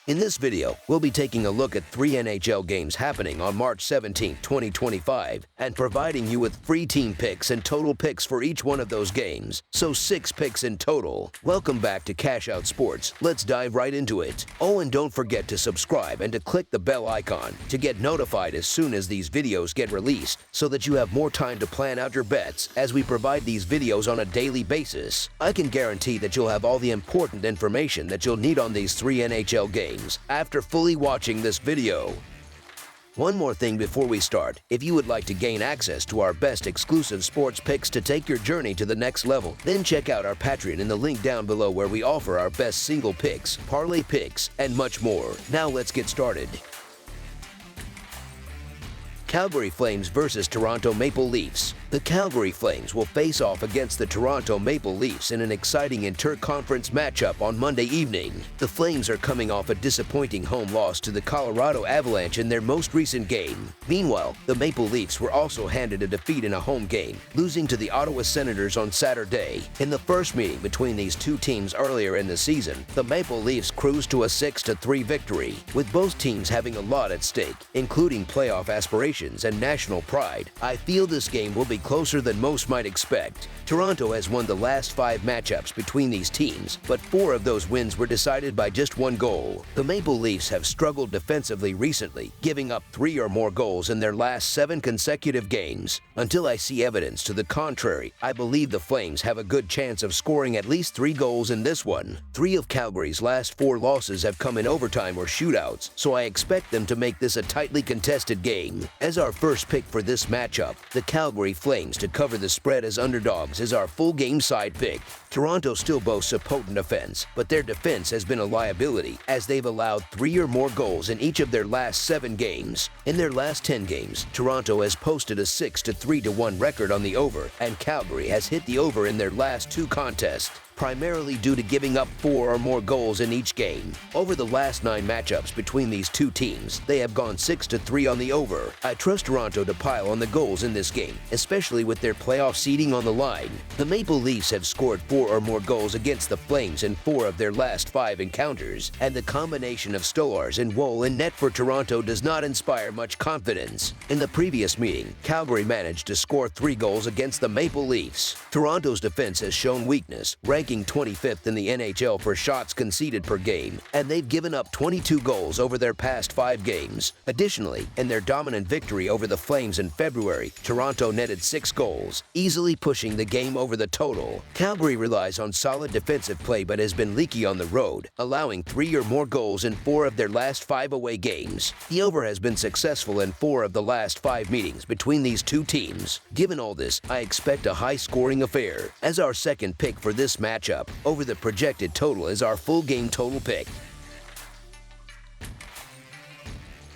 In this video, we'll be taking a look at 3 NHL games happening on March 17, 2025, and providing you with free team picks and total picks for each one of those games, so 6 picks in total. Welcome back to Cash Out Sports. Let's dive right into it. Oh, and don't forget to subscribe and to click the bell icon to get notified as soon as these videos get released, so that you have more time to plan out your bets as we provide these videos on a daily basis. I can guarantee that you'll have all the important information that you'll need on these 3 NHL games after fully watching this video. One more thing before we start. If you would like to gain access to our best exclusive sports picks to take your journey to the next level, then check out our Patreon in the link down below, where we offer our best single picks, parlay picks, and much more. Now let's get started. Calgary Flames versus Toronto Maple Leafs. The Calgary Flames will face off against the Toronto Maple Leafs in an exciting inter-conference matchup on Monday evening. The Flames are coming off a disappointing home loss to the Colorado Avalanche in their most recent game. Meanwhile, the Maple Leafs were also handed a defeat in a home game, losing to the Ottawa Senators on Saturday. In the first meeting between these two teams earlier in the season, the Maple Leafs cruised to a 6-3 victory, with both teams having a lot at stake, including playoff aspirations and national pride. I feel this game will be closer than most might expect. Toronto has won the last 5 matchups between these teams, but 4 of those wins were decided by just 1 goal. The Maple Leafs have struggled defensively recently, giving up 3 or more goals in their last 7 consecutive games. Until I see evidence to the contrary, I believe the Flames have a good chance of scoring at least 3 goals in this one. 3 of Calgary's last 4 losses have come in overtime or shootouts, so I expect them to make this a tightly contested game. As our first pick for this matchup, the Calgary Flames to cover the spread as underdogs is our full game side pick. Toronto still boasts a potent offense, but their defense has been a liability, as they've allowed 3 or more goals in each of their last 7 games. In their last 10 games, Toronto has posted a 6-3-1 record on the over, and Calgary has hit the over in their last 2 contests, primarily due to giving up 4 or more goals in each game. Over the last 9 matchups between these two teams, they have gone 6-3 on the over. I trust Toronto to pile on the goals in this game, especially with their playoff seeding on the line. The Maple Leafs have scored 4 or more goals against the Flames in 4 of their last 5 encounters, and the combination of Stolarz and Woll in net for Toronto does not inspire much confidence. In the previous meeting, Calgary managed to score 3 goals against the Maple Leafs. Toronto's defense has shown weakness, ranking 25th in the NHL for shots conceded per game, and they've given up 22 goals over their past 5 games. Additionally, in their dominant victory over the Flames in February, Toronto netted 6 goals, easily pushing the game over the total. Calgary relies on solid defensive play but has been leaky on the road, allowing 3 or more goals in 4 of their last 5 away games. The over has been successful in 4 of the last 5 meetings between these two teams. Given all this, I expect a high-scoring affair. As our second pick for this matchup, over the projected total is our full game total pick.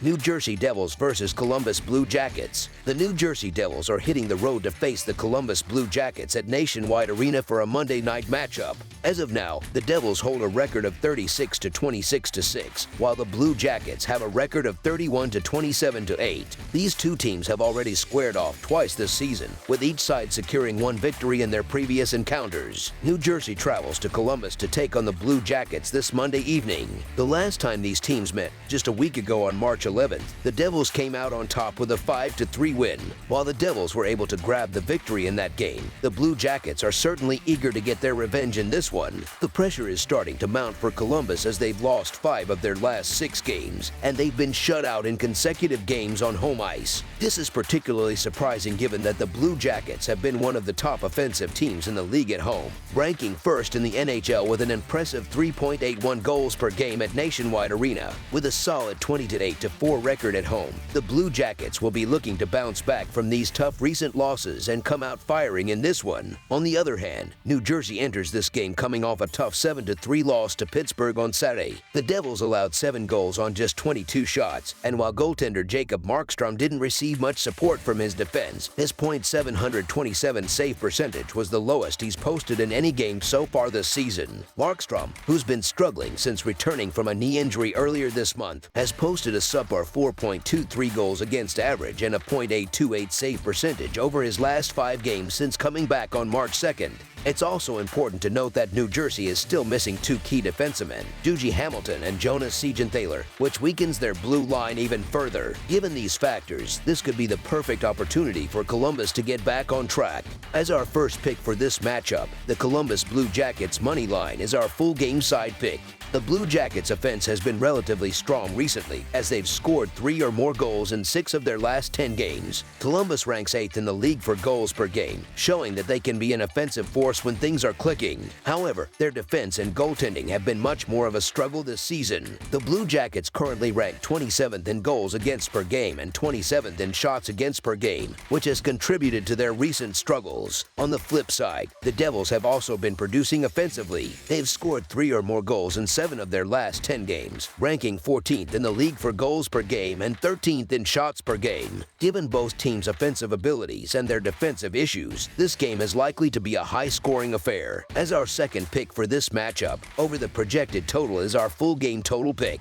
New Jersey Devils versus Columbus Blue Jackets. The New Jersey Devils are hitting the road to face the Columbus Blue Jackets at Nationwide Arena for a Monday night matchup. As of now, the Devils hold a record of 36-26-6, while the Blue Jackets have a record of 31-27-8. These two teams have already squared off twice this season, with each side securing 1 victory in their previous encounters. New Jersey travels to Columbus to take on the Blue Jackets this Monday evening. The last time these teams met, just a week ago on March 11th, the Devils came out on top with a 5-3 win. While the Devils were able to grab the victory in that game, the Blue Jackets are certainly eager to get their revenge in this one. The pressure is starting to mount for Columbus, as they've lost 5 of their last 6 games, and they've been shut out in consecutive games on home ice. This is particularly surprising given that the Blue Jackets have been one of the top offensive teams in the league at home, ranking first in the NHL with an impressive 3.81 goals per game at Nationwide Arena. With a solid 20-8-4 record at home, the Blue Jackets will be looking to bounce back from these tough recent losses and come out firing in this one. On the other hand, New Jersey enters this game coming off a tough 7-3 loss to Pittsburgh on Saturday. The Devils allowed 7 goals on just 22 shots, and while goaltender Jacob Markstrom didn't receive much support from his defense, his .727 save percentage was the lowest he's posted in any game so far this season. Markstrom, who's been struggling since returning from a knee injury earlier this month, has posted a subpar 4.23 goals against average and a .828 save percentage over his last 5 games since coming back on March 2nd. It's also important to note that New Jersey is still missing two key defensemen, Dougie Hamilton and Jonas Siegenthaler, which weakens their blue line even further. Given these factors, this could be the perfect opportunity for Columbus to get back on track. As our first pick for this matchup, the Columbus Blue Jackets money line is our full game side pick. The Blue Jackets' offense has been relatively strong recently, as they've scored 3 or more goals in 6 of their last 10 games. Columbus ranks 8th in the league for goals per game, showing that they can be an offensive force when things are clicking. However, their defense and goaltending have been much more of a struggle this season. The Blue Jackets currently rank 27th in goals against per game and 27th in shots against per game, which has contributed to their recent struggles. On the flip side, the Devils have also been producing offensively. They've scored 3 or more goals in 7 of their last 10 games, ranking 14th in the league for goals per game and 13th in shots per game. Given both teams' offensive abilities and their defensive issues, this game is likely to be a high-scoring affair. As our second pick for this matchup, over the projected total is our full game total pick.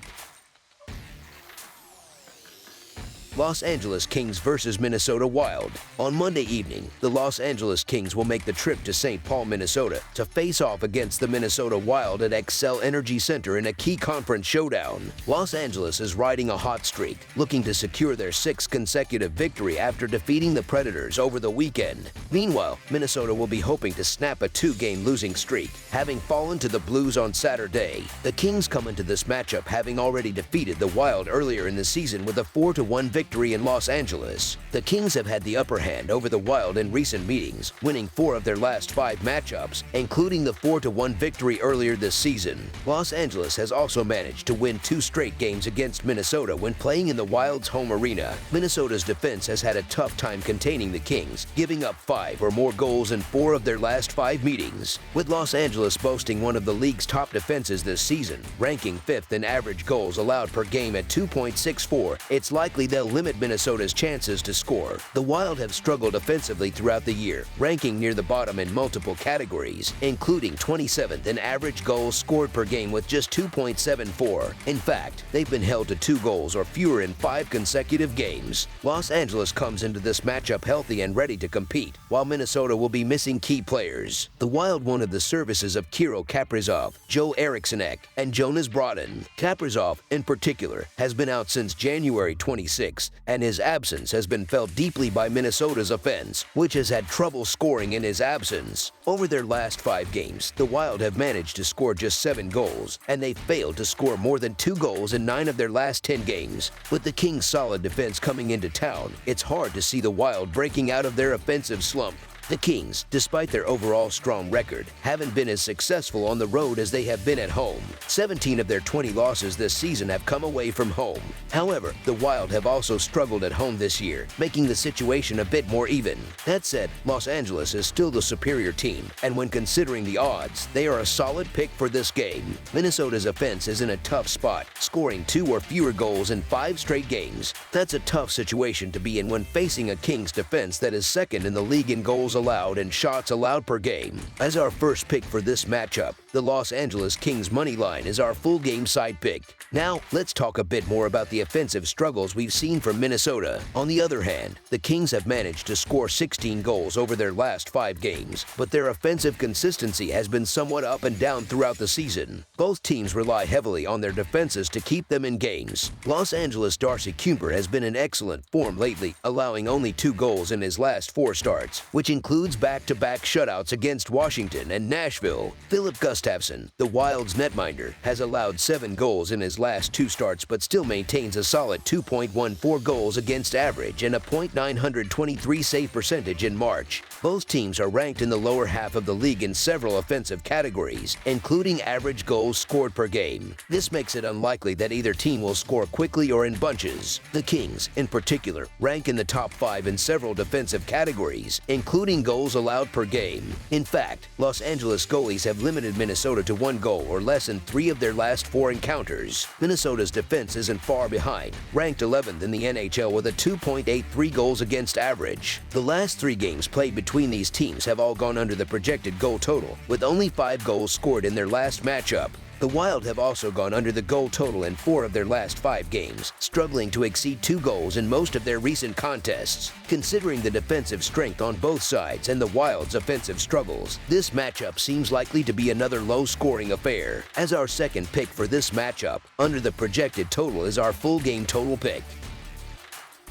Los Angeles Kings versus Minnesota Wild. On Monday evening, the Los Angeles Kings will make the trip to St. Paul, Minnesota to face off against the Minnesota Wild at Xcel Energy Center in a key conference showdown. Los Angeles is riding a hot streak, looking to secure their 6th consecutive victory after defeating the Predators over the weekend. Meanwhile, Minnesota will be hoping to snap a 2-game losing streak, having fallen to the Blues on Saturday. The Kings come into this matchup having already defeated the Wild earlier in the season with a 4-1 victory in Los Angeles. The Kings have had the upper hand over the Wild in recent meetings, winning 4 of their last 5 matchups, including the 4-1 victory earlier this season. Los Angeles has also managed to win 2 straight games against Minnesota when playing in the Wild's home arena. Minnesota's defense has had a tough time containing the Kings, giving up 5 or more goals in 4 of their last 5 meetings. With Los Angeles boasting one of the league's top defenses this season, ranking 5th in average goals allowed per game at 2.64, it's likely they'll limit Minnesota's chances to score. The Wild have struggled offensively throughout the year, ranking near the bottom in multiple categories, including 27th in average goals scored per game with just 2.74. In fact, they've been held to 2 goals or fewer in 5 consecutive games. Los Angeles comes into this matchup healthy and ready to compete, while Minnesota will be missing key players. The Wild wanted the services of Kirill Kaprizov, Joe Erikssonek, and Jonas Brodin. Kaprizov, in particular, has been out since January 26, and his absence has been felt deeply by Minnesota's offense, which has had trouble scoring in his absence. Over their last 5 games, the Wild have managed to score just 7 goals, and they've failed to score more than 2 goals in 9 of their last 10 games. With the Kings' solid defense coming into town, it's hard to see the Wild breaking out of their offensive slump. The Kings, despite their overall strong record, haven't been as successful on the road as they have been at home. 17 of their 20 losses this season have come away from home. However, the Wild have also struggled at home this year, making the situation a bit more even. That said, Los Angeles is still the superior team, and when considering the odds, they are a solid pick for this game. Minnesota's offense is in a tough spot, scoring 2 or fewer goals in 5 straight games. That's a tough situation to be in when facing a Kings defense that is second in the league in goals allowed and shots allowed per game. As our first pick for this matchup, the Los Angeles Kings money line is our full game side pick. Now, let's talk a bit more about the offensive struggles we've seen from Minnesota. On the other hand, the Kings have managed to score 16 goals over their last 5 games, but their offensive consistency has been somewhat up and down throughout the season. Both teams rely heavily on their defenses to keep them in games. Los Angeles' Darcy Kuemper has been in excellent form lately, allowing only 2 goals in his last 4 starts, which includes back-to-back shutouts against Washington and Nashville. Philip Gustafsson, the Wild's netminder, has allowed 7 goals in his last 2 starts but still maintains a solid 2.14 goals against average and a .923 save percentage in March. Both teams are ranked in the lower half of the league in several offensive categories, including average goals scored per game. This makes it unlikely that either team will score quickly or in bunches. The Kings, in particular, rank in the top 5 in several defensive categories, including goals allowed per game. In fact, Los Angeles goalies have limited Minnesota to 1 goal or less in 3 of their last 4 encounters. Minnesota's defense isn't far behind, ranked 11th in the NHL with a 2.83 goals against average. The last 3 games played between these teams have all gone under the projected goal total, with only 5 goals scored in their last matchup. The Wild have also gone under the goal total in 4 of their last 5 games, struggling to exceed 2 goals in most of their recent contests. Considering the defensive strength on both sides and the Wild's offensive struggles, this matchup seems likely to be another low-scoring affair. As our second pick for this matchup, under the projected total is our full game total pick.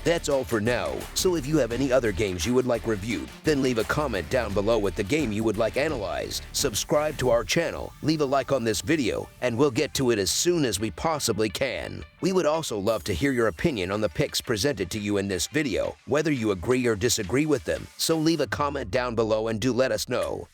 That's all for now, so if you have any other games you would like reviewed, then leave a comment down below with the game you would like analyzed. Subscribe to our channel, leave a like on this video, and we'll get to it as soon as we possibly can. We would also love to hear your opinion on the picks presented to you in this video, whether you agree or disagree with them, so leave a comment down below and do let us know.